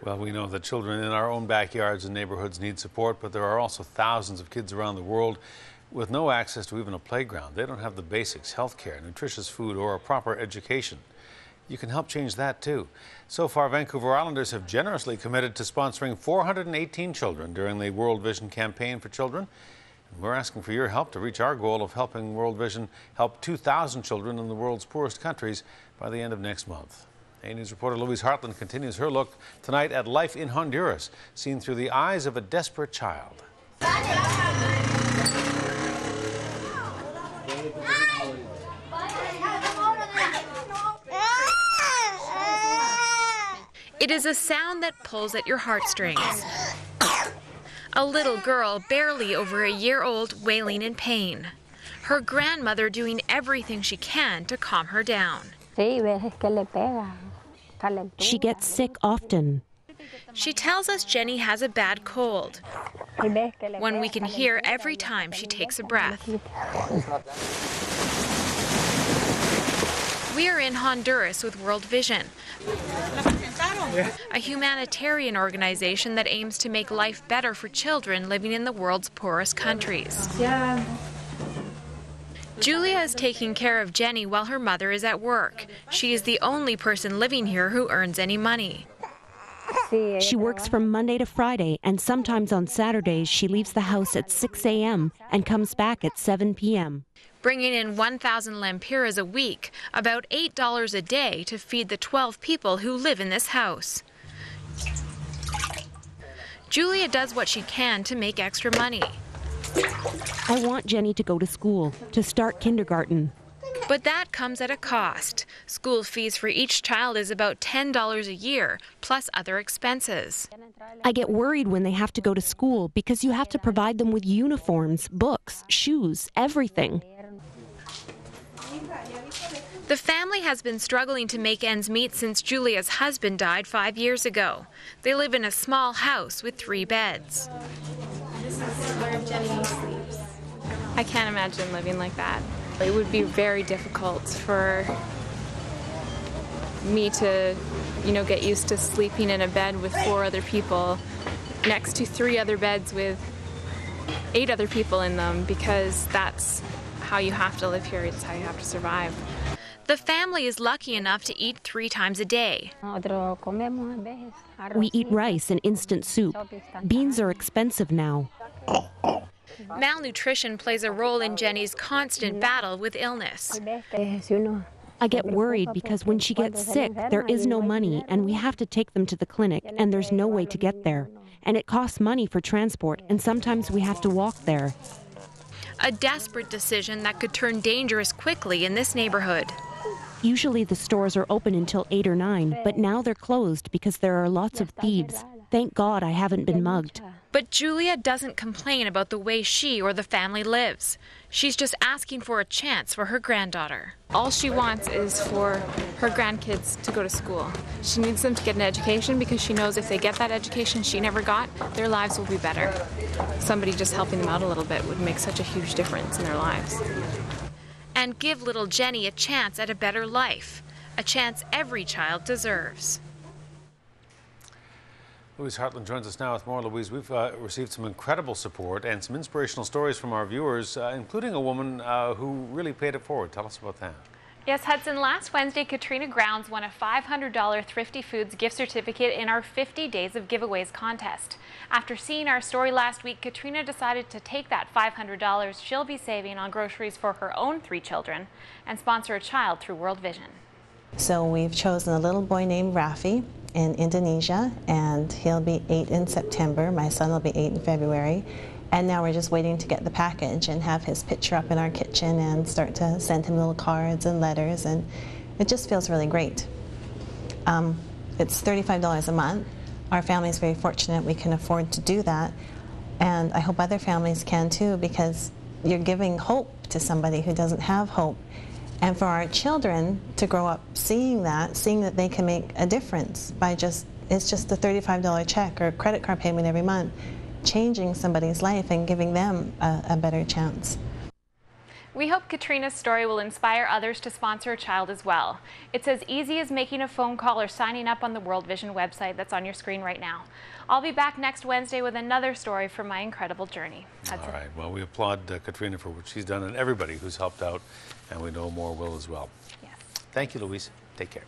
Well, we know that children in our own backyards and neighborhoods need support, but there are also thousands of kids around the world with no access to even a playground. They don't have the basics, health care, nutritious food, or a proper education. You can help change that too. So far, Vancouver Islanders have generously committed to sponsoring 418 children during the World Vision campaign for children. And we're asking for your help to reach our goal of helping World Vision help 2,000 children in the world's poorest countries by the end of next month. A News reporter Louise Hartland continues her look tonight at life in Honduras, seen through the eyes of a desperate child. It is a sound that pulls at your heartstrings. A little girl, barely over a year old, wailing in pain. Her grandmother doing everything she can to calm her down. She gets sick often. She tells us Jeny has a bad cold, one we can hear every time she takes a breath. We are in Honduras with World Vision, a humanitarian organization that aims to make life better for children living in the world's poorest countries. Julia is taking care of Jeny while her mother is at work. She is the only person living here who earns any money. She works from Monday to Friday, and sometimes on Saturdays she leaves the house at 6 a.m. and comes back at 7 p.m. Bringing in 1,000 lempiras a week, about $8 a day to feed the 12 people who live in this house. Julia does what she can to make extra money. I want Jeny to go to school, to start kindergarten. But that comes at a cost. School fees for each child is about $10 a year, plus other expenses. I get worried when they have to go to school because you have to provide them with uniforms, books, shoes, everything. The family has been struggling to make ends meet since Julia's husband died 5 years ago. They live in a small house with 3 beds. This is where Jeny sleeps. I can't imagine living like that. It would be very difficult for me to, get used to sleeping in a bed with 4 other people next to 3 other beds with 8 other people in them, because that's how you have to live here. It's how you have to survive. The family is lucky enough to eat 3 times a day. We eat rice and instant soup. Beans are expensive now. Malnutrition plays a role in Jeny's constant battle with illness. I get worried because when she gets sick, there is no money, and we have to take them to the clinic, and there's no way to get there. And it costs money for transport, and sometimes we have to walk there. A desperate decision that could turn dangerous quickly in this neighborhood. Usually the stores are open until 8 or 9, but now they're closed because there are lots of thieves. Thank God I haven't been mugged. But Julia doesn't complain about the way she or the family lives. She's just asking for a chance for her granddaughter. All she wants is for her grandkids to go to school. She needs them to get an education because she knows if they get that education she never got, their lives will be better. Somebody just helping them out a little bit would make such a huge difference in their lives. And give little Jeny a chance at a better life, a chance every child deserves. Louise Hartland joins us now with more. Louise, we've received some incredible support and some inspirational stories from our viewers, including a woman who really paid it forward. Tell us about that. Yes, Hudson, last Wednesday, Katrina Grounds won a $500 Thrifty Foods gift certificate in our 50 Days of Giveaways contest. After seeing our story last week, Katrina decided to take that $500 she'll be saving on groceries for her own 3 children and sponsor a child through World Vision. So we've chosen a little boy named Rafi in Indonesia, and he'll be 8 in September. My son will be 8 in February. And now we're just waiting to get the package and have his picture up in our kitchen and start to send him little cards and letters, and it just feels really great. It's $35 a month. Our family is very fortunate we can afford to do that, and I hope other families can too, because you're giving hope to somebody who doesn't have hope. And for our children to grow up seeing that they can make a difference by it's just a $35 check or credit card payment every month, changing somebody's life and giving them a better chance. We hope Katrina's story will inspire others to sponsor a child as well. It's as easy as making a phone call or signing up on the World Vision website that's on your screen right now. I'll be back next Wednesday with another story from my incredible journey. That's All it. right. Well, we applaud Katrina for what she's done and everybody who's helped out, and we know more will as well. Yes. Thank you, Louise. Take care.